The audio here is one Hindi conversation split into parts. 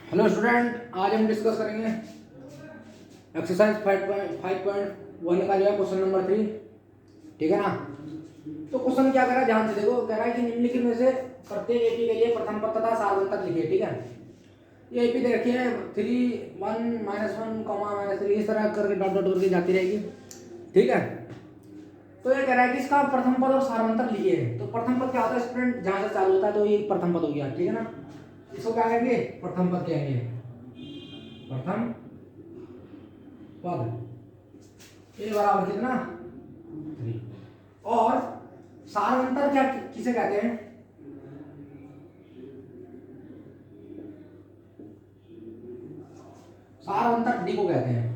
हेलो स्टूडेंट, आज हम डिस्कस करेंगे एक्सरसाइज 5.1 का जो है क्वेश्चन नंबर 3। ठीक है ना। तो क्वेश्चन क्या कह रहा है, ध्यान से देखो। कह रहा है कि निम्नलिखित में से प्रत्येक एपी के लिए प्रथम पद तथा सार्वत्रिक लिखिए। ठीक है, ये एपी दे रखी है 3 1 -1 -3 इस तरह करके डॉट डॉट करके जाती रहेगी। ठीक है, तो ये कह रहा है कि इसका प्रथम पद और सार्वत्रिक लिखिए। तो प्रथम पद क्या होता है स्टूडेंट, जहां से चालू होता है, तो ये प्रथम पद हो गया। ठीक है ना, इसको क्या कहेंगे, प्रथम पद कहेंगे। प्रथम पद ए बराबर कितना 3। और सारांतर क्या किसे कहते हैं, सारांतर डी को कहते हैं।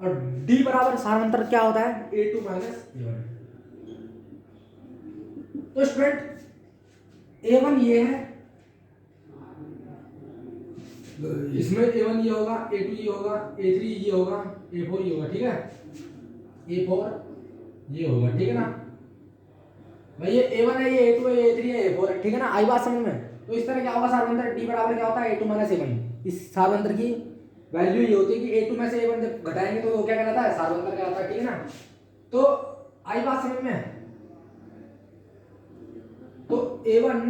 और डी बराबर सारांतर क्या होता है, A2 - A1। तो स्टूडेंट A1 ये है, इसमें A1 ये होगा, A2 ये होगा, A3 ये होगा, A4 ये होगा। ठीक है, A4 ये होगा। ठीक है ना भाई, ये A1 है, ये A2 है, ये A3 है, A4 है। ठीक है ना, आई बात समझ में। तो इस तरह क्या होगा, सार्वंतर डी बराबर क्या होता है, A2 - A1। इस सार्वंतर की वैल्यू ये होती है कि A2 में से A1 जब घटाएंगे तो वो क्या कहलाता है, सार्वंतर कहलाता है। ठीक है ना, तो आई बात समझ में। तो A1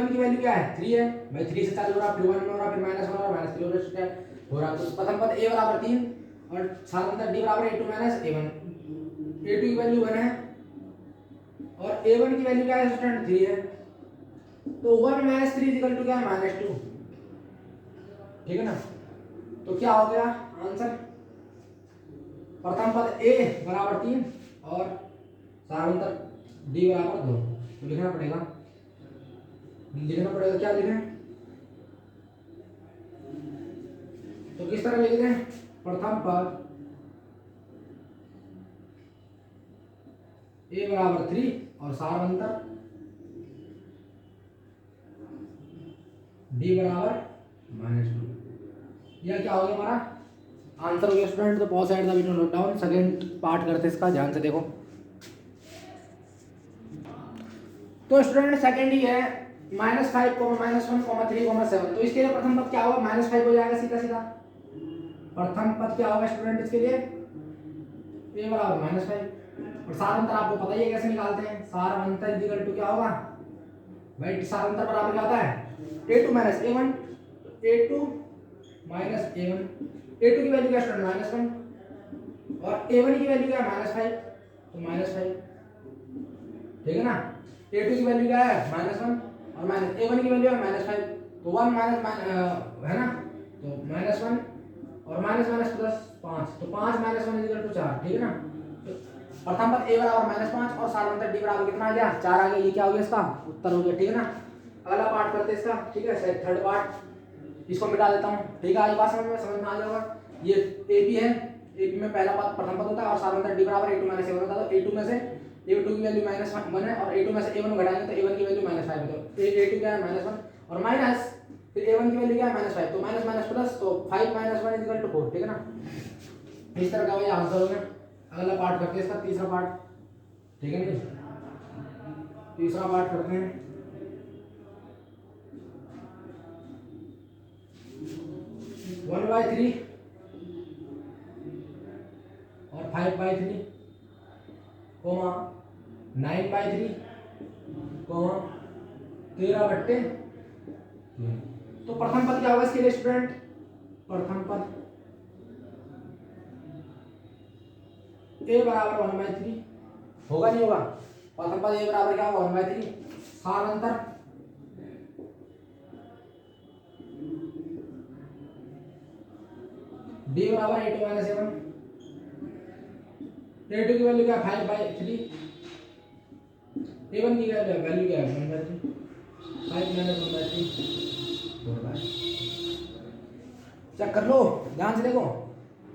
की वैल्यू क्या है, 3 है भाई। 3 से चालू हो रहा, फिर 1 हो रहा, फिर -1 हो रहा, -3 हो रहा, हो रहा। तो प्रथम पद A बराबर 3 और सार्वंतर डी बराबर A2 - A1। A2 की वैल्यू 1 है और A1 की वैल्यू क्या है स्टूडेंट, 3 है। तो 1 - 3 इक्वल टू क्या है, -2। ठीक है ना, तो क्या हो गया आंसर, प्रथम पद A बराबर 3 और सार्वंतर D बराबर 2। तो लिखना पड़ेगा, क्या लिखें, तो किस तरह लिखते हैं, प्रथम पद A बराबर 3 और सार्वंतर D बराबर -2। यह क्या हो गया हमारा आंसर हो गया स्टूडेंट। तो pause at the video, note down. Second part करते इसका, ध्यान से देखो। तो स्टूडेंट सेकंड ही है -5, -1, -3, 7। तो इसके लिए प्रथम पद क्या होगा, -5 हो जाएगा सीधा सीधा। प्रथम पद क्या होगा स्टूडेंट इसके लिए, A बराबर -5। और सारांतर आपको पता ही है कैसे निकालते हैं, सारांतर इक्वल टू क्या होगा भाई, सारांतर बराबर क्या होता है, A2 - A1। A2 - A1, A2 की वैल्यू क्या स्टूडेंट, -1 और A1 की वैल्यू क्या है, -5। तो -5। ठीक है ना, A2 की वैल्यू क्या है, -1 और A1 की वैल्यू है -5। तो 1 है ना, तो -1 और माइनस प्लस 5। तो 5 - 1 = 4। ठीक है ना, तो प्रथम पद A बराबर -5 और सार्वंतर D बराबर कितना आ गया, 4 आ गया। ये क्या हो गया, इसका उत्तर हो गया। ठीक है ना, अगला पार्ट करते हैं इसका। ठीक है, थर्ड पार्ट इसको मिटा देता हूँ। ठीक है, आज बात समझ में आ जाएगा। ये एपी है, एपी में पहला पद प्रथम पद होता है और सार्वंतर D बराबर A2 - A1 होता है। तो A2 में से A2 की वैल्यू -1 है और A2 में से A1 घटाएंगे तो A1 की वैल्यू -5 है। तो A2 क्या है, -1 और माइनस, फिर A1 की वैल्यू क्या है, -5। तो माइनस माइनस प्लस, तो 5 - 1 = 4। ठीक है ना, इस तरह का वही आंसर हो गया। अगला पार्ट करते हैं इसका, तीसरा पार्ट। ठीक है नहीं, तीसरा पार्ट करते हैं। 1/3 और 5/3 कोमा 9/3 कोमा 13/3। तो प्रथम पद क्या होगा इसके लिए स्टूडेंट, प्रथम पद A बराबर 1/3 होगा, नहीं होगा, प्रथम पद A बराबर क्या होगा, 1/3। सारांतर D बराबर A2 - A1। A2 की वैल्यू क्या है, 5/3। A1 की वैल्यू क्या है, 1/3। 5 - 1/3 4/। चेक कर लो, ध्यान से देखो।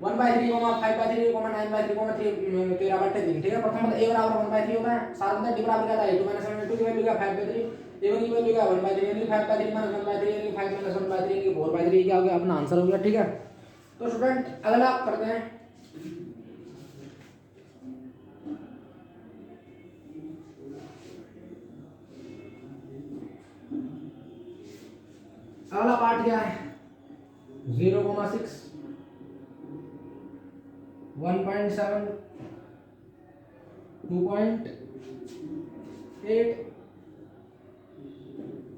1/3 5/3 9/3 3 13/3। ठीक है, प्रथम पद A बराबर 1/3 होता है। साधारणतः D बराबर क्या था, A2 - A2 की वैल्यू क्या 5/3, A1 की वैल्यू क्या 1/3, यानी 5/3 - 1/3 यानी 5 - 1/3 यानी 4/3। क्या हो गया, अपना आंसर हो गया। ठीक है, तो स्टूडेंट अगला करते हैं। अगला पार्ट क्या है 0,6 1.7 2.8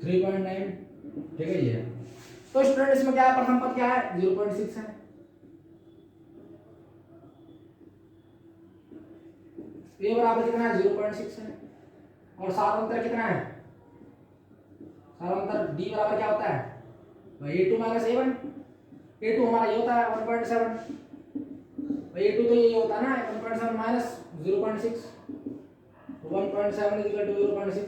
3.9 ठीक है ये। तो स्टूडेंट इसमें क्या है प्रथम पद क्या है 0.6 है, ए बराबर कितना है 0.6 है, और सारांतर कितना है सारांतर डी बराबर क्या होता है a2 माइनस a1, a2 हमारा ये होता है 1.7, a2 तो ये होता है ना 1.7 माइनस 0.6, 1.7 इज इक्वल टू 0.6,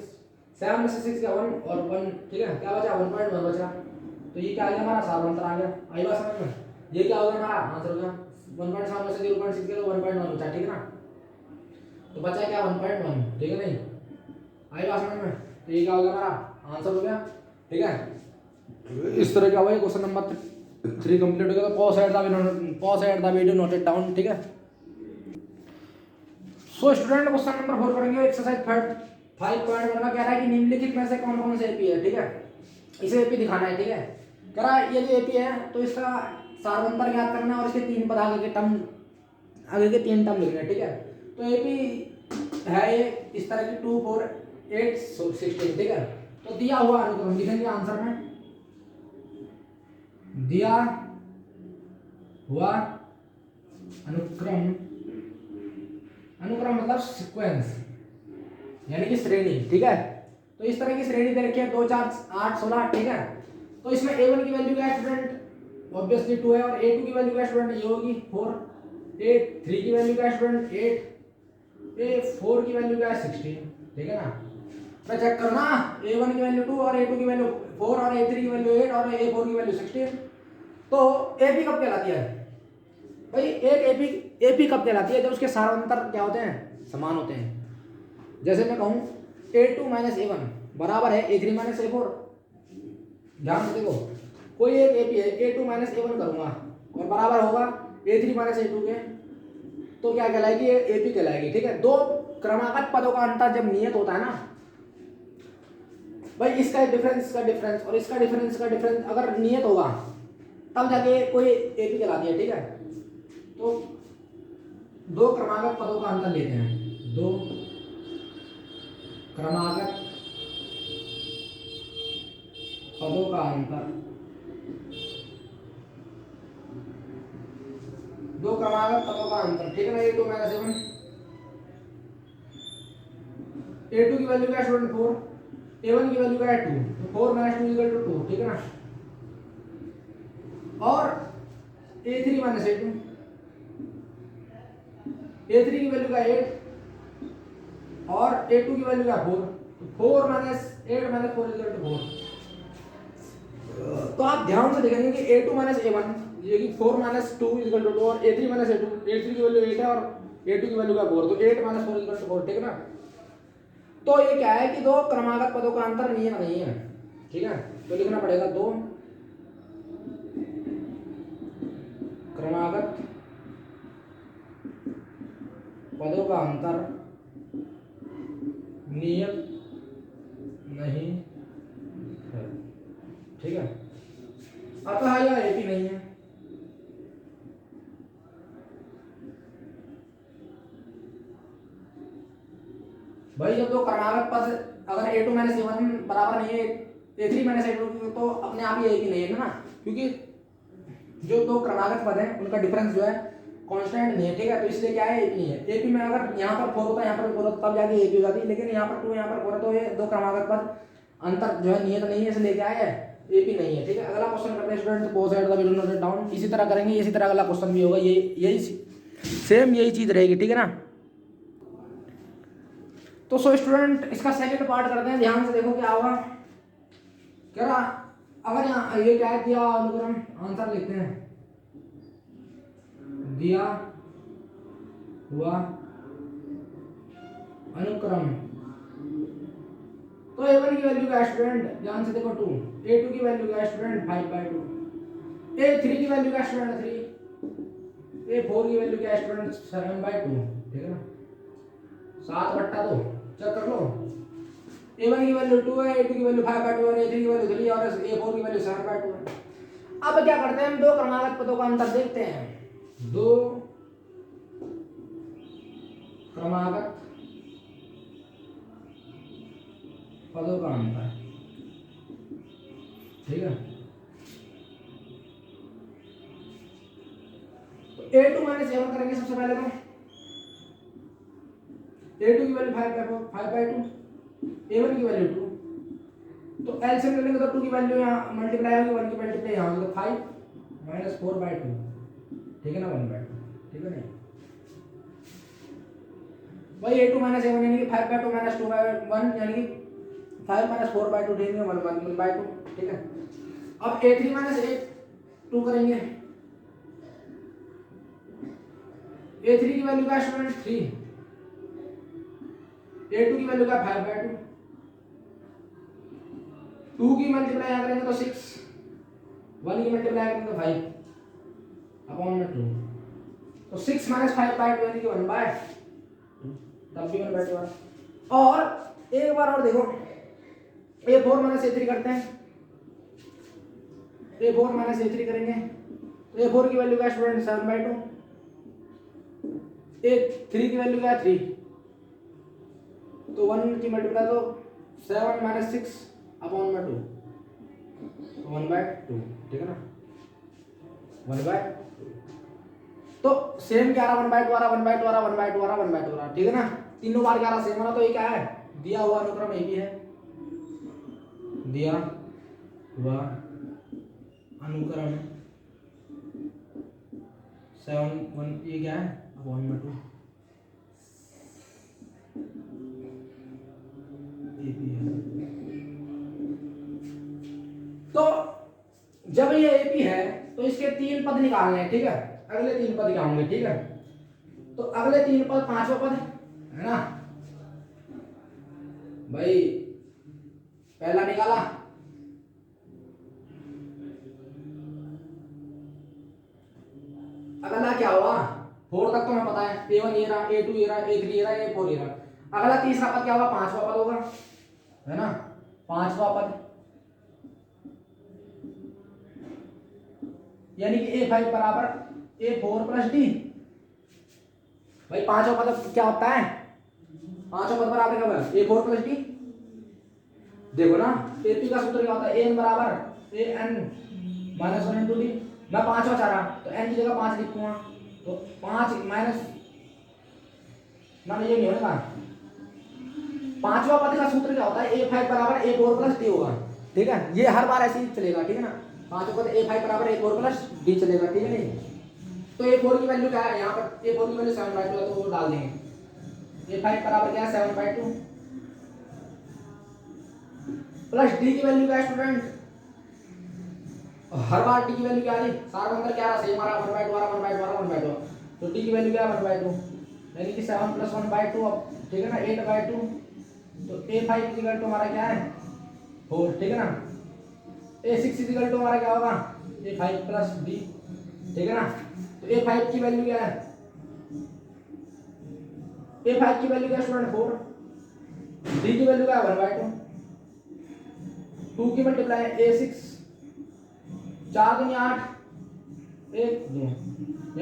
7 में से 6 का 1 और 1 ठीक है क्या बचा 1.1 बचा। तो ये क्या आ गया हमारा सारांतर आ गया, आई बात समझ में। ये क्या होगा हमारा आंसर होगा 1.7 में से 0.6 गया तो 1.1 बचा ठीक है ना, तो बचा क्या 1.1 ठीक है नहीं, आई बात समझ में। तो ये क्या होगा हमारा आंसर हो गया ठीक है। इस तरह क्या हुआ क्वेश्चन नंबर 3 कंप्लीट हो गया। तो pause at the video note it down ठीक है। सो स्टूडेंट क्वेश्चन नंबर 4 पढ़ेंगे एक्सरसाइज 5.1 का कह रहा है कि निम्नलिखित में से कौन कौन से एपी है ठीक है, इसे एपी दिखाना है ठीक है। कह रहा है ये जो एपी है तो इसका सारांतर ज्ञात करना है और इसके 3 पद आगे के 3 टर्म लिखने हैं ठीक है। तो एपी है ये इस तरह की 2 4 8 16 ठीक है। तो दिया हुआ अनुक्रम लिखेंगे आंसर में, दिया हुआ अनुक्रम, अनुक्रम मतलब सीक्वेंस यानी कि श्रेणी ठीक है। तो इस तरह की श्रेणी दे रखी है 2 4 8 16 ठीक है। तो इसमें a1 की वैल्यू क्या है स्टूडेंट ऑब्वियसली 2 है, और a2 की वैल्यू क्या है स्टूडेंट ये होगी 4, a3 की वैल्यू क्या है स्टूडेंट 8, a4 की वैल्यू क्या है 16 ठीक है ना। मैं चेक करना a1 की वैल्यू 2 और a2 की वैल्यू 4 और a3 की वैल्यू 8 और a4 की वैल्यू 16। तो एपी कब कहलाती है भाई, एक एपी कब कहलाती है जब उसके सारांतर क्या होते हैं समान होते हैं। जैसे मैं कहूं a2 माइनस a1 बराबर है a3 माइनस a4, ध्यान से देखो कोई एक एपी है a2 माइनस a1 करूंगा और बराबर होगा a3 माइनस a2 के, तो क्या कहलाएगी ये एपी कहलाएगी ठीक है। दो क्रमागत पदों का अंतर जब नियत होता है ना भाई, इसका डिफरेंस और इसका डिफरेंस अगर नियत होगा तब जाके कोई एपी कहलाती है ठीक है। तो दो क्रमागत पदों का अंतर लेते हैं, दो क्रमागत पदों का अंतर, दो क्रमागत पदों का अंतर ठीक है ना। a2 माइनस a1, a2 की वैल्यू क्या है स्टूडेंट 4, a1 की वैल्यू क्या है 2, तो 4 माइनस 2 इक्वल टू 2 ठीक है ना। और a3 माइनस a2, a3 की वैल्यू क्या 8 और a2 की वैल्यू क्या 4, तो 4 माइनस 8 माइनस 4 इक्वल टू 4। तो आप ध्यान से देखेंगे कि a2 माइनस a1 ये कि 4 माइनस 2 इक्वल टू 2 और a3 माइनस a2, a3 की वैल्यू 8 है और a2 की वैल्यू क्या 4, तो 8 माइनस 4 इक्वल टू 4 ठीक है ना। तो ये क्या है कि दो क्रमागत पदों का अंतर नियत नहीं है ठीक है। तो लिखना पड़ेगा दो क्रमागत पदों का अंतर नियत नहीं है ठीक है। अतः यह एपी नहीं है। भाई जब दो क्रमागत पद अगर a2 माइनस a1 बराबर नहीं है a3 माइनस a2 तो अपने आप ही एपी नहीं है ना, क्योंकि जो दो क्रमागत पद हैं उनका डिफरेंस जो है कांस्टेंट नहीं है ठीक है। तो इसलिए क्या है एपी नहीं है। एपी में अगर यहाँ पर 4 होता है यहाँ पर 4 होता तब जाके एपी हो जाती है, लेकिन यहाँ पर 2 यहाँ पर 4 है तो ये दो क्रमागत पद अंतर जो है नियत नहीं है, इसलिए क्या है एपी नहीं है ठीक है। अगला क्वेश्चन करते हैं student, pause at the video note it down. इसी तरह करेंगे, इसी तरह अगला क्वेश्चन भी होगा, यही सेम यही चीज रहेगी ठीक है ना। तो सो स्टूडेंट इसका सेकंड पार्ट करते हैं, ध्यान से देखो क्या होगा। कह रहा अगर यहाँ ये क्या है दिया अनुक्रम, आंसर लिखते हैं दिया हुआ अनुक्रम। तो a1 की वैल्यू क्या है स्टूडेंट, ध्यान से देखो 2, a2 की वैल्यू क्या है स्टूडेंट 5/2, a3 की वैल्यू क्या है स्टूडेंट 3, a4 की वैल्यू क्या है स्टूडेंट 7/2 ठीक है ना। 7/2 चेक कर लो A1 की वैल्यू 2 है, A2 की वैल्यू 5/2 है, A3 की वैल्यू 3 और A4 की वैल्यू 7/2 है। अब क्या करते हैं, हम दो क्रमागत पदों का अंतर देखते हैं। दो क्रमागत पदों का अंतर, ठीक है। तो A2 माइनस A1 करेंगे सबसे पहले। तो A2 की वैल्यू 5/2, A1 की वैल्यू 2। तो एलसीएम ले लेंगे तो 2 की वैल्यू यहाँ मल्टीप्लाई होगी, 1 की मल्टीप्लाई यहाँ होगी, तो 5 माइनस 4/2, ठीक है ना, 1/2, ठीक है नहीं भाई। A2 माइनस A1 यानी कि 5/2 माइनस 2/1 यानी कि 5 माइनस 4/2 देंगे 1/2, ठीक है। अब A3 माइनस A2 करेंगे। A3 की वैल्यू क्या स्टूडेंट 3, A2 की वैल्यू क्या 5/2, 2 की मल्टीप्लाई यहाँ करेंगे तो 6, 1 की मल्टीप्लाई करेंगे तो 5/2, तो 6 माइनस 5/2 यानी कि 1/2, तब भी 1/2। और एक बार और देखो, A4 माइनस A3 करते हैं। A4 माइनस A3 करेंगे तो A4 की वैल्यू क्या स्टूडेंट 7/2, A3 की वैल्यू क्या 3, तो 1 की मल्टीप्लाई तो 7 माइनस 6/2, 1/2, ठीक है ना, 1/2। तो सेम क्या रहा, 1/2 आ रहा, 1/2 आ रहा, 1/2 आ रहा, 1/2 आ रहा, ठीक है ना, तीनों बार क्या रहा सेम वाला। तो ये क्या है, दिया हुआ अनुक्रम ये भी है, दिया हुआ अनुक्रम 7 1, ये क्या है /2, ये भी है। तो जब ये एपी है तो इसके 3 पद निकालने हैं, ठीक है, अगले 3 पद क्या होंगे, ठीक है। तो अगले 3 पद, पांचवा पद है ना भाई, पहला निकाला, अगला क्या हुआ 4 तक तो हमें पता है, A1 ये रहा, A2 ये रहा, A3 ये रहा, A4 ये रहा। अगला तीसरा पद क्या होगा, पांचवा पद होगा, है ना, पांचवा पद यानी कि A5 बराबर A4 प्लस D। भाई पांचवा पद क्या होता है, पांचवा पद बराबर क्या होगा A4 प्लस D। देखो ना, AP का सूत्र क्या होता है, AN बराबर AN माइनस 1 × D। मैं पांचवा चाह रहा तो N की जगह 5 लिखूंगा, तो 5 माइनस ना, ये नहीं होगा। पांचवा पद का सूत्र क्या होता है, A5 बराबर A4 प्लस D होगा, ठीक है। ये हर बार ऐसे ही चलेगा, ठीक है ना, पांचवा पद A5 बराबर A4 प्लस D चलेगा, ठीक है नहीं। तो A4 की वैल्यू क्या है, यहाँ पर A4 की वैल्यू 7/2 है, तो वो डाल देंगे। A5 बराबर क्या है 7/2 प्लस D की वैल्यू क्या है स्टूडेंट, हर बार D की वैल्यू क्या आ रही, सारा अंदर क्या आ रहा, सेम आ रहा, 1/2 आ रहा, 1/2 आ रहा, 1/2। तो D की वैल्यू क्या है 1/2 यानी कि 7 + 1/2, ठीक है ना, 8/2। तो A5 इक्वल टू हमारा क्या है 4, ठीक है ना। A6 इक्वल टू हमारा क्या होगा A5 प्लस D, ठीक है ना। तो A5 की वैल्यू क्या है, A5 की वैल्यू क्या स्टूडेंट 4, D की वैल्यू क्या है 1/2, 2 की मल्टीप्लाई A6 4 दूनी 8, 1 2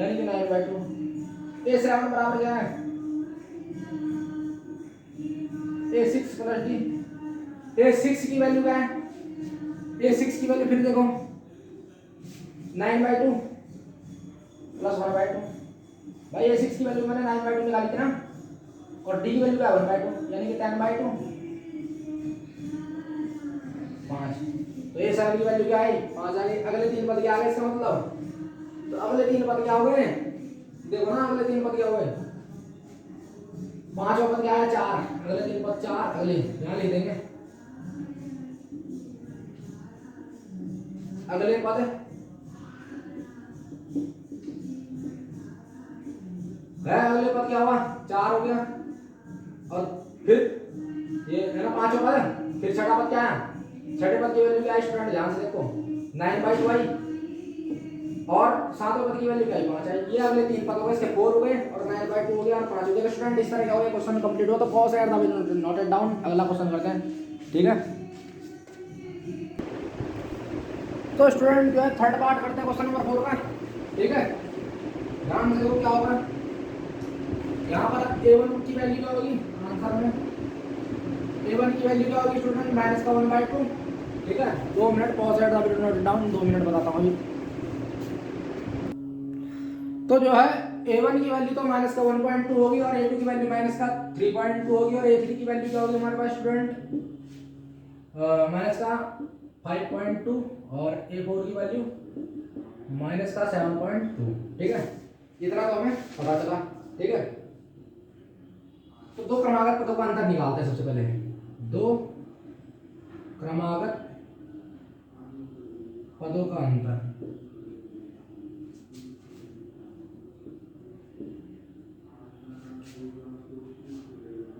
यानी कि 9/2। A7 बराबर क्या है A6 प्लस D। A6 की वैल्यू क्या है, A6 की वैल्यू फिर देखो 9/2 प्लस 1/2। भाई A6 की वैल्यू मैंने 9/2 निकाली थी ना, और D की वैल्यू क्या है 1/2 यानी कि 10/2 5। तो A7 की वैल्यू क्या आई 5 आ गई। अगले 3 पद क्या आ गए इसका मतलब, तो अगले 3 पद क्या हो गए, देखो ना अगले 3 पद क्या हो गए, पांचवा पद क्या है 4, अगले 3 पद 4, अगले यहाँ लिख देंगे अगले पद है, अगले पद क्या हुआ 4 हो गया, और फिर ये है ना पांचवा पद, फिर छठा पद क्या है, छठे पद की वैल्यू क्या है स्टूडेंट ध्यान से देखो 9/2 आई, और सातवें पद की वैल्यू क्या है 5 आई। ये अगले 3 पद हो गए, इसके 4 हो गए और 9/2 हो गया और 5 हो गया। स्टूडेंट इस तरह का हो गया, क्वेश्चन कंप्लीट हुआ। तो pause at the note it down, अगला क्वेश्चन करते हैं। ठीक है। तो स्टूडेंट जो है थर्ड पार्ट करते हैं क्वेश्चन नंबर 4 का, ठीक है। ध्यान से देखो क्या होगा। यहाँ पर a1 की वैल्यू क्या होगी आंसर में, a1 की वैल्यू क्या होगी स्टूडेंट -1/2, ठीक है। 2 minute pause at the video note down, 2 minute बताता हूँ अभी। तो जो है a1 की वैल्यू तो -1.2 होगी और a2 की वैल्यू -3.2 होगी और a3 की वैल्यू क्या होगी हमारे पास स्टूडेंट -5.2 और a4 की वैल्यू -7.2, ठीक है। इतना तो हमें पता चला, ठीक है। तो दो क्रमागत पदों का अंतर निकालते हैं सबसे पहले। दो क्रमागत पदों का अंतर,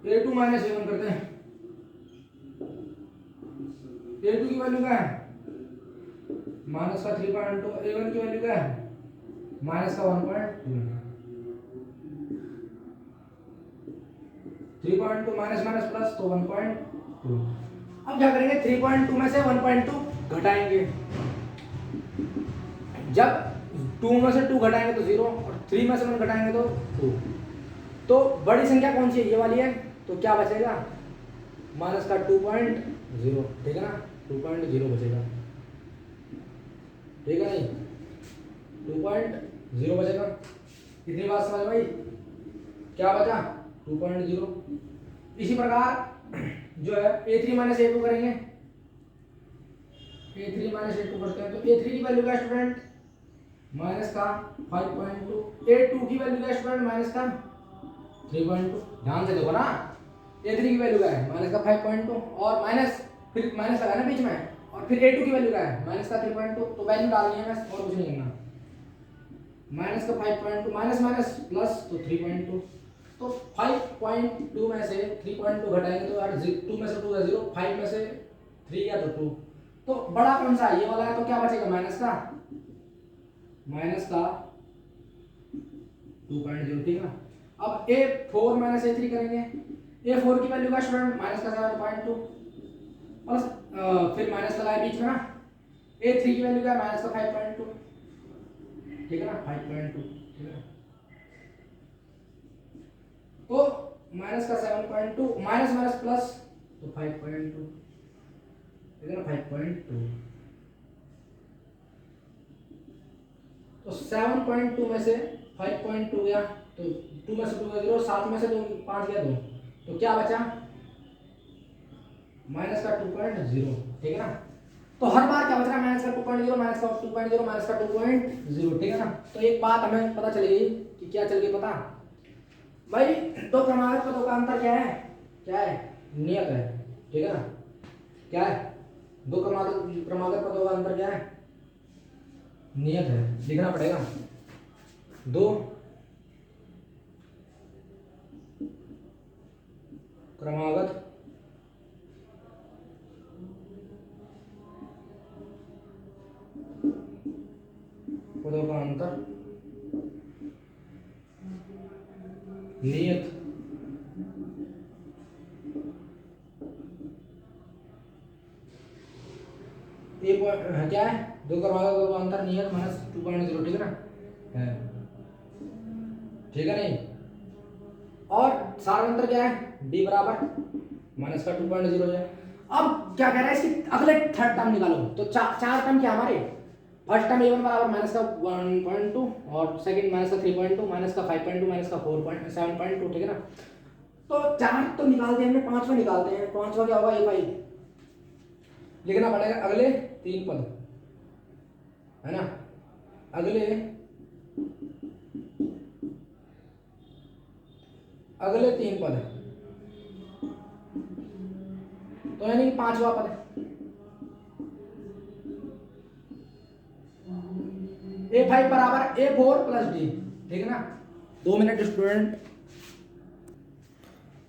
a2 -a1 करते हैं। a2 की वैल्यू क्या है -3.2, a1 की वैल्यू क्या है -1.2, 3.2 माइनस माइनस प्लस तो 1.2। अब क्या करेंगे 3.2 में से 1.2 घटाएंगे। जब 2 में से 2 घटाएंगे तो 0 और 3 में से 1 घटाएंगे तो 2। तो बड़ी संख्या कौन सी है, ये वाली है। तो क्या बचेगा माइनस का 2.0, ठीक है ना, 2.0 बचेगा, ठीक है नहीं, 2.0 बचेगा। कितनी बात समझ भाई, क्या बचा 2.0। इसी प्रकार जो है a3 -a2 करेंगे, a3 -a2 करते हैं। तो a3 की वैल्यू क्या स्टूडेंट माइनस का 5.2, a2 की वैल्यू क्या स्टूडेंट माइनस का 3.2। ध्यान से देखो ना, a3 की वैल्यू क्या है माइनस का 5.2 और माइनस फिर माइनस लगाना बीच में, और फिर a2 की वैल्यू क्या है माइनस का 3.2। तो वैल्यू डालनी है बस और कुछ नहीं करना। माइनस का 5.2 माइनस माइनस प्लस तो 3.2। तो 5.2 में से 3.2 घटाएंगे तो यार 2 में से 2 है 0, 5 में से 3 या तो 2। तो बड़ा कौन सा है ये वाला है, तो क्या बचेगा माइनस का 2.0, ठीक है। अब a4 -a3 करेंगे। a4 की वैल्यू का स्टूडेंट माइनस का 7.2 प्लस फिर माइनस लगाए बीच में ना, a3 की वैल्यू क्या है माइनस का 5.2, ठीक है ना, 5.2, ठीक है। तो माइनस का 7.2 माइनस माइनस प्लस तो 5.2, ठीक है ना, 5.2। तो 7.2 में से 5.2 गया तो 2 में से 2 गया 0, 7 में से 2 5 गया 2, तो क्या बचा माइनस का 2.0, ठीक है ना। तो हर बार क्या बच रहा है माइनस का 2.0 माइनस का 2.0 माइनस का 2.0, ठीक है ना। तो एक बात हमें पता चल गई कि क्या चल गई पता भाई, दो क्रमागत पदों का अंतर क्या है, क्या है नियत है, ठीक है ना। क्या है दो क्रमागत पदों का अंतर क्या है नियत है, लिखना पड़ेगा। दो क्रमागत पदों का अंतर नियत क्या है दो क्रमागत पदों का अंतर नियत -2.0, ठीक है ना है, ठीक है नहीं। और सारांतर क्या है d बराबर माइनस का 2.0 है। अब क्या कह रहा है इसकी अगले थर्ड टर्म निकालो। तो चार टर्म क्या हमारे, फर्स्ट टर्म a1 बराबर माइनस का 1.2 और सेकंड माइनस का 3.2 माइनस का 5.2 माइनस का 4.7.2, ठीक है ना। तो चार तो निकाल दिए हमने, पांचवा निकालते हैं। पांचवा क्या होगा a5 लिखना पड़ेगा अगले 3 पद, है ना, अगले 3 पद, तो यानी पांचवा पद a5 बराबर a4 प्लस d, ठीक है ना। 2 मिनट स्टूडेंट।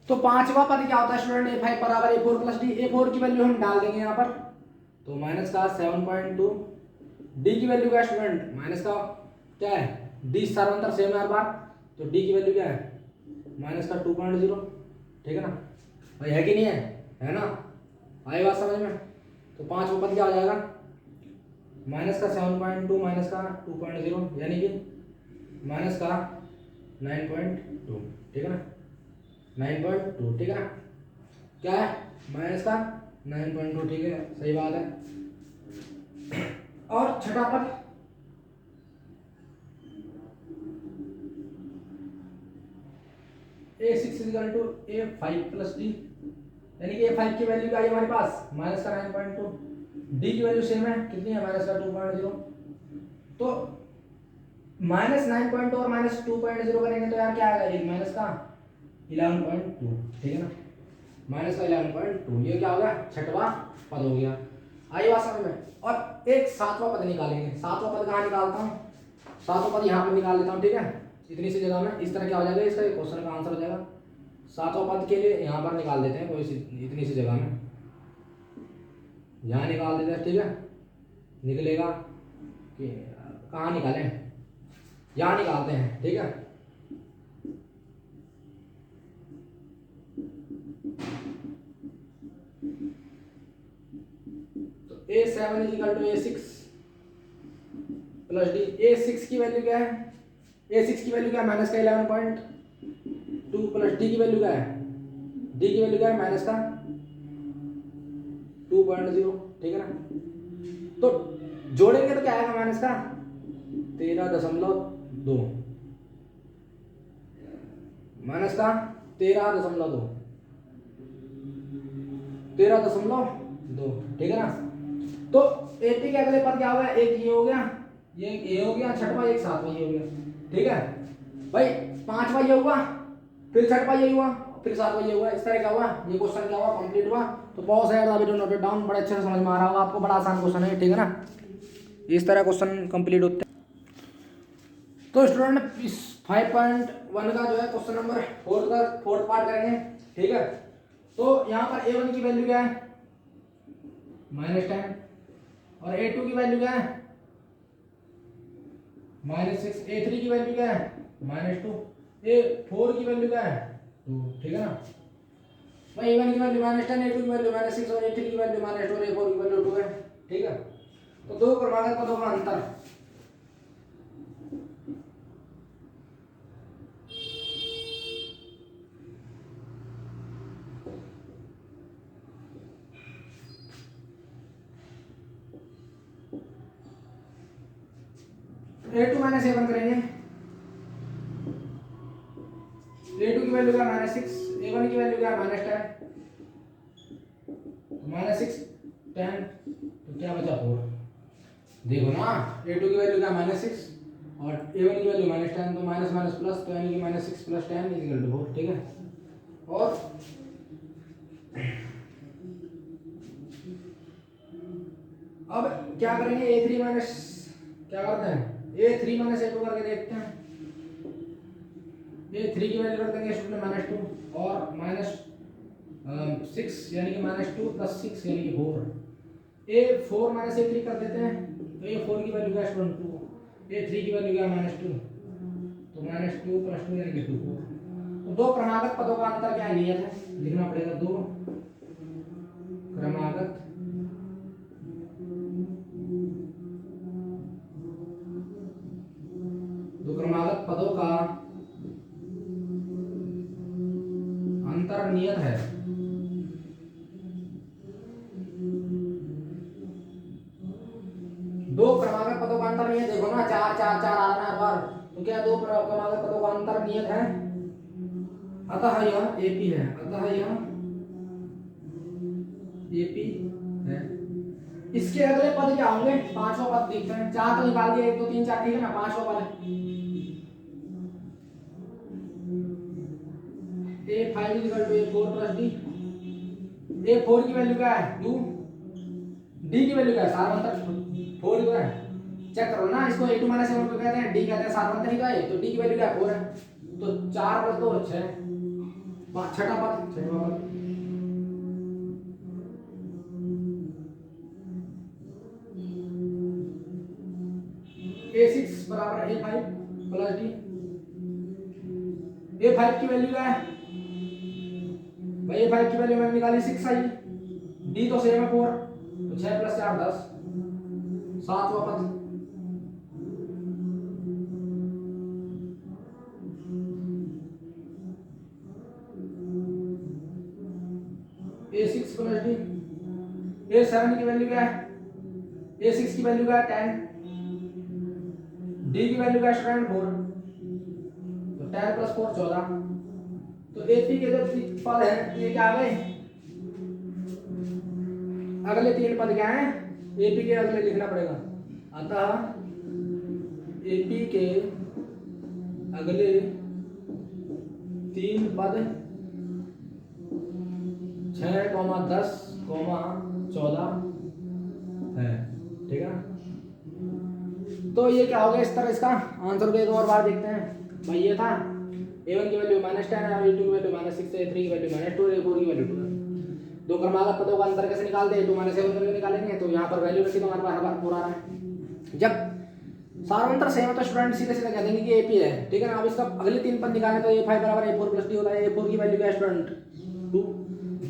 तो पांचवा पद क्या होता है स्टूडेंट a5 बराबर a4 प्लस d। a4 की वैल्यू हम डाल देंगे यहाँ पर, तो माइनस का 7.2, d की वैल्यू क्या है स्टूडेंट माइनस का क्या है d सर्वांतर सेम है हर बार, तो d की वैल्यू क्या है माइनस का 2.0, ठीक है ना भाई, है कि नहीं है, है ना। आई बात समझ में? तो पांचवा पद क्या हो जाएगा, माइनस का 7.2 माइनस का 2.0 यानी कि माइनस का 9.2, ठीक है ना, 9.2, ठीक है ना, क्या है माइनस का 9.2, ठीक है, सही बात है। और छठा पद A6 equal to A5 plus D, यानी कि A5 की वैल्यू क्या है हमारे पास, माइनस का 9.2, डी की वैल्यू सेम है, कितनी है, माइनस का 2.0। तो माइनस 9.2 और माइनस 2.0 करेंगे तो यार क्या आएगा, माइनस का 11.2, ठीक है ना, माइनस का 11.2, ये क्या हो गया, छठवां पद हो गया। आई बात समझ में? और एक सातवां पद निकालेंगे। सातवां पद कहाँ निकालता हूँ, सातवां पद यहाँ पर निकाल लेता हूँ, ठीक है, इतनी सी जगह में। इस तरह क्या हो जाएगा, इसका क्वेश्चन का आंसर हो जाएगा। सातवां पद के लिए यहाँ पर निकाल देते हैं, कोई इतनी सी जगह में यहाँ निकाल देते हैं, ठीक है, निकलेगा कि कहाँ निकालें, यहाँ निकालते हैं, ठीक है। तो A7 equal to A6 plus D. A6 की वैल्यू क्या है, A6 की वैल्यू क्या है, माइनस का 11.2 प्लस डी की वैल्यू क्या है, डी की वैल्यू क्या है, माइनस का 2.0, ठीक है ना। तो जोड़ेंगे तो क्या आएगा, माइनस का 13.2, माइनस का 13.2, 13.2, ठीक है ना। तो 80 के अगले पद क्या होगा, एक ये हो गया, ये ए हो गया, छठवा एक सातवां ये हो गया, ठीक है भाई। पांचवा ये हुआ, फिर छठवा ये हुआ, फिर सातवां ये हुआ, इस तरह क्या हुआ, ये क्वेश्चन क्या हुआ, कंप्लीट हुआ। तो बहुत सारे वीडियो नोट डाउन, बड़े अच्छे से समझ में आ रहा होगा आपको, बड़ा आसान क्वेश्चन है, ठीक है ना। इस तरह क्वेश्चन कंप्लीट होते हैं। तो स्टूडेंट इस 5.1 का जो है क्वेश्चन नंबर 4 का फोर्थ पार्ट करेंगे, ठीक है। तो यहाँ पर A1 की वैल्यू क्या है, -10, और A2 की वैल्यू क्या है, -6, A3 की वैल्यू क्या है, -2, A4 की वैल्यू क्या है, 2, ठीक है ना। भाई A1 की वैल्यू -10, A2 की वैल्यू -6 और A3 की वैल्यू -2 और A4 की वैल्यू 2 है, ठीक है। तो दो क्रमांक पदों का अंतर, A2 माइनस A1 करेंगे। A2 की वैल्यू क्या है, -6, A1 की वैल्यू क्या है, -10, -6 10, तो क्या बचा 4, देखो ना, A2 की वैल्यू क्या है, -6 और A1 की वैल्यू -10, तो माइनस माइनस प्लस, तो यानी कि -6 + 10 = 4, ठीक है। और अब क्या करेंगे, A3 माइनस, क्या करते हैं, A3 माइनस A2 करके देखते हैं। A3 की वैल्यू रख देंगे स्टूडेंट -2 और -6 यानी कि -2 + 6 यानी कि 4। A4 माइनस A3 कर देते हैं, तो A4 की वैल्यू क्या है स्टूडेंट 2, A3 की वैल्यू क्या है -2, तो -2 + 2 यानी कि 2, 4। तो दो क्रमागत पदों का अंतर क्या है, नियत है, लिखना पड़ेगा, दो क्रमागत पदों का अंतर नियत है। दो क्रमागत पदों का अंतर नियत, देखो ना 4 4 4 आ रहा है हर बार, तो क्या दो क्रमागत पदों का अंतर नियत है, अतः यह AP है, अतः यह AP है। इसके अगले पद क्या होंगे, पांचवा पद देखते हैं। चार तो निकाल दिया, 1 2 3 4, ठीक है ना, पांचवा पद है A5 = A4 + D। A4 की वैल्यू क्या है, 2, D की वैल्यू क्या है, सार्वंतर 4 ही है, चेक करो ना, इसको A2 - A1 को कहते हैं, D कहते हैं, सार्वंतर ही का है, तो D की वैल्यू क्या है, 4 है, तो 4 + 2 6, छठा पद, छठवां पद A6 = A5 + D। A5 की वैल्यू क्या है भाई, A5 की वैल्यू मैंने निकाली 6 आई, डी तो सेम है 4, तो 6 + 4 10, सातवां पद A6 + D, A7 की वैल्यू क्या है, A6 की वैल्यू क्या है 10, D की वैल्यू क्या है स्टूडेंट 4, तो 10 + 4 14, तो AP के जो पद हैं ये क्या आ गए, अगले 3 पद क्या हैं, AP के अगले लिखना पड़ेगा, अतः AP के अगले 3 पद 6, 10, 14 है, ठीक है ना। तो ये क्या हो गया इस तरह, इसका आंसर को एक और बार देखते हैं। भाई ये था A1 की वैल्यू -10 है, A2 की वैल्यू -6 है, A3 की वैल्यू -2 है, A4 की वैल्यू 2 है। दो क्रमागत पदों का अंतर कैसे निकालते हैं, 2 - 7 करके निकालेंगे, तो यहाँ पर वैल्यू रखी तो हमारे पास हर बार 4 आ रहा है। जब सारांतर सेम है तो स्टूडेंट सीधे सीधे कह देंगे कि AP है, ठीक है ना। अब इसका अगले 3 पद निकालें तो A5 = A4 + D होता है। A4 की वैल्यू क्या है स्टूडेंट 2,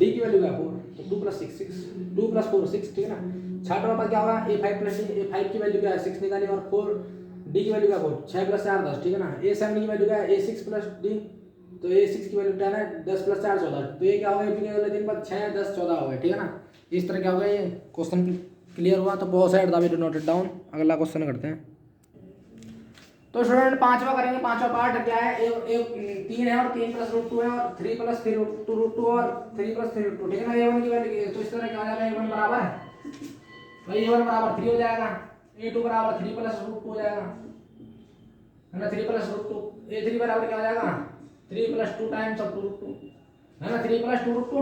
D की वैल्यू क्या है 4, तो 2 + 6 6, 2 + 4 6, ठीक है ना। छठवां पद क्या होगा, A5 + D, A5 की वैल्यू क्या है 6 निकाली, और 4 D की वैल्यू क्या है 4, 6 + 4 10, ठीक है ना। A7 की वैल्यू क्या है A6 + D, तो A6 की वैल्यू 10 है, 10 + 4 14, तो ये क्या होगा AP के अगले 3 पद 6 10 14 हो गए, ठीक है ना। इस तरह क्या होगा, ये क्वेश्चन क्लियर हुआ। तो बहुत साइड दा वी नोट इट डाउन। अगला क्वेश्चन करते हैं। तो स्टूडेंट पांचवा करेंगे, पांचवा पार्ट क्या है, 3 है और 3 + √2 है, और 3 + 3 √2 और 3 + 3 √2, ठीक है ना। A1 की वैल्यू तो इस तरह क्या हो जाएगा, A1 बराबर भाई A1 बराबर 3 हो जाएगा, A2 बराबर 3 + √2 हो जाएगा, है ना। 3 + √2, A3 बराबर क्या हो जाएगा 3 + 2 टाइम्स ऑफ 2 √2, है ना। 3 + 2 √2,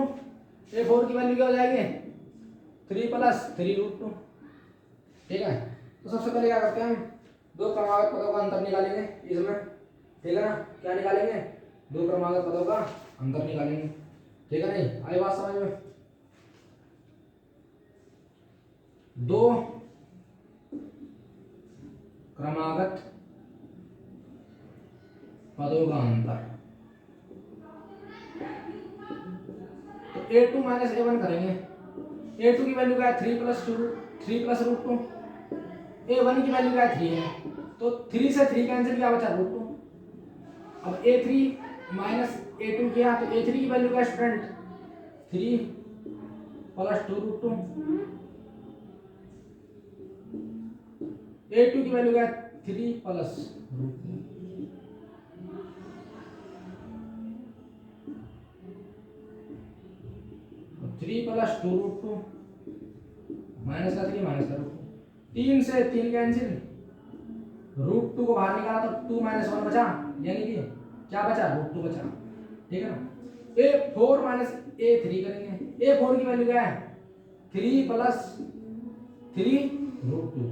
A4 की वैल्यू क्या हो जाएगी 3 + 3 √2, ठीक है। तो सबसे पहले क्या करते हैं हम, दो क्रमागत पदों का अंतर निकालेंगे इसमें, ठीक है ना। क्या निकालेंगे, दो क्रमागत पदों का अंतर निकालेंगे, ठीक है। नहीं आई बात समझ में, दो क्रमागत पदों का अंतर, तो A2 - A1 करेंगे। A2 की वैल्यू क्या है 3 + 2 3 + √2, A1 की वैल्यू क्या है 3 है, तो 3 से 3 कैंसिल किया, बचा √2। अब A3 - A2 किया, तो A3 की वैल्यू क्या है स्टूडेंट 3 + 2 √2, A2 की वैल्यू क्या है 3 + √2, तो 3 + 2 √2 -3 -√2, 3 से 3 कैंसिल, √2 को बाहर निकाला तो 2 - 1 बचा, यानी कि क्या बचा √2 बचा, ठीक है ना। A4 - A3 करेंगे। A4 की वैल्यू क्या है 3 + 3 √2,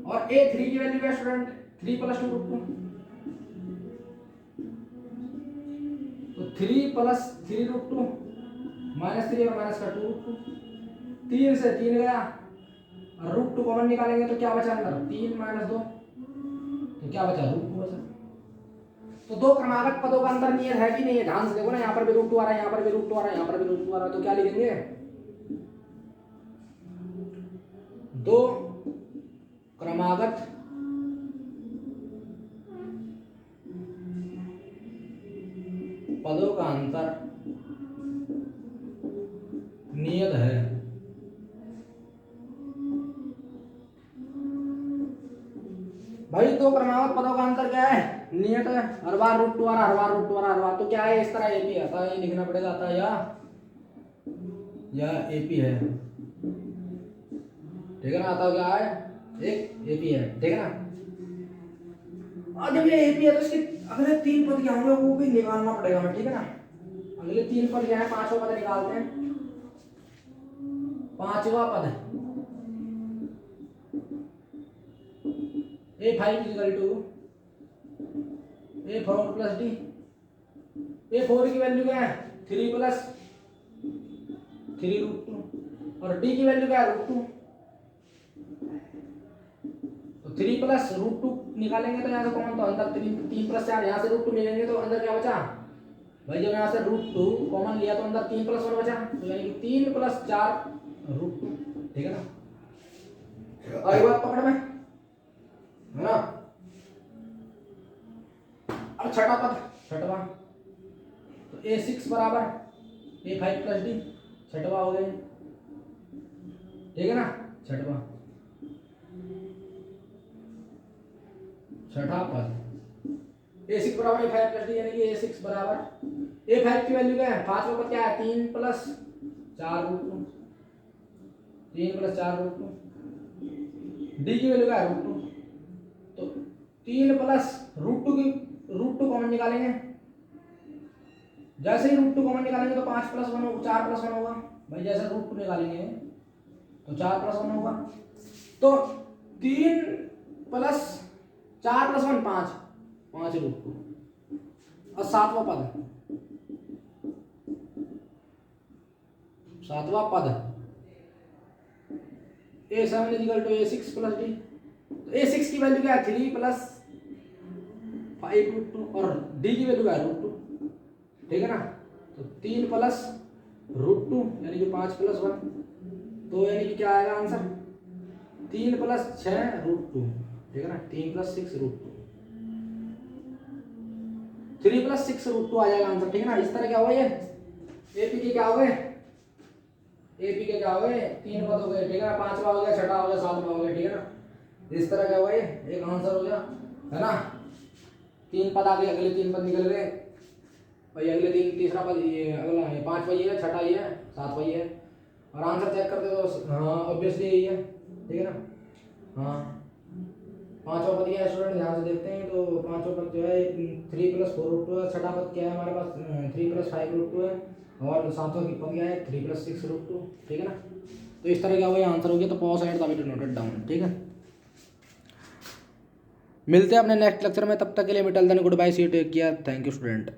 और A3 की वैल्यू क्या है स्टूडेंट 3 + 2 √2, तो 3 + 3 √2 -3 और माइनस का 2 √2, 3 से 3 गया, और √2 कॉमन निकालेंगे तो क्या बचा अंदर 3 - 2, तो क्या बचा √2 बचा। तो दो क्रमागत पदों का अंतर नियत है कि नहीं है, ध्यान से देखो ना, यहाँ पर भी √2 आ रहा है, यहाँ पर भी √2 आ रहा है, यहाँ पर भी √2 आ रहा है, तो क्या लिखेंगे, दो क्रमागत पदों का अंतर नियत है, भाई दो क्रमागत पदों का अंतर क्या है नियत है, हर बार √2 आ रहा, हर बार √2 आ रहा, हर बार, तो क्या है इस तरह AP आता है, ये लिखना पड़ेगा, आता है या AP है, ठीक है ना। आता क्या है एक AP है, ठीक है ना। और जब ये AP है तो इसके अगले 3 पद क्या होंगे वो भी निकालना पड़ेगा हमें, ठीक है ना। अगले 3 पद क्या है, पांचवा पद निकालते हैं। पांचवा पद A5 = A4 + D, A4 की वैल्यू क्या है 3 + 3 √2, और D की वैल्यू क्या है √2, तो 3 + √2 निकालेंगे तो यहाँ से कॉमन, तो अंदर 3 + 4, यहाँ से √2 ले लेंगे तो अंदर क्या बचा भाई जब यहाँ से √2 कॉमन लिया तो अंदर 3 + 1 बचा, तो यानी कि 3 + 4 √2, ठीक है ना। और ये बात पकड़ में है ना। अब छठा पद, छठवा, तो a6 बराबर a5 + d, छठवा हो गया, ठीक है ना। छठवा, छठा पद a6 बराबर a5 + d, यानी कि a6 बराबर a5 की वैल्यू क्या है, पांचवा पद क्या है, 3 + 4 √2, 3 + 4 √2, d की वैल्यू क्या है √2, तो 3 + √2 की √2 कॉमन निकालेंगे, जैसे ही √2 कॉमन निकालेंगे तो 5 + 1 होगा, 4 + 1 होगा भाई, जैसे √2 निकालेंगे तो 4 + 1 होगा, तो 3 + 4 + 1 5, 5 √2। और सातवां पद, सातवां पद a7 = a6 + d, तो a6 की वैल्यू क्या है 3 + 5 √2 और d की वैल्यू क्या है √2, ठीक है ना। तो 3 + √2 यानी कि 5 + 1, तो यानी कि क्या आएगा आंसर, 3 + 6 √2, ठीक है ना। 3 + 6 √2, 3 + 6 √2 आ जाएगा आंसर, ठीक है ना। इस तरह क्या हुआ, ये एपी के क्या हो गए, एपी के क्या हो गए, 3 पद हो गए, ठीक है ना। पांचवा हो गया, छठा हो गया, सातवां हो गया, ठीक है ना। इस तरह क्या हुआ, ये एक आंसर हो गया, है ना। 3 पद आ गए, अगले 3 पद निकल गए भाई, अगले 3, तीसरा पद ये अगला है, पांचवा ये है, छठा ये है, सातवां ये है, और आंसर चेक करते तो हाँ ऑब्वियसली यही है, ठीक है ना। हाँ पांचवा पद क्या है स्टूडेंट, ध्यान से देखते हैं, तो पांचवा पद जो है 3 + 4 √2 है, छठा पद क्या है हमारे पास 3 + 5 √2 है, और सातवां की पद क्या है 3 + 6 √2, ठीक है ना। तो इस तरह क्या हुआ, ये आंसर हो गया, तो pause at the video noted down, ठीक है। मिलते हैं अपने नेक्स्ट लेक्चर में, तब तक के लिए मिटल then good bye, see you, take care, thank you student.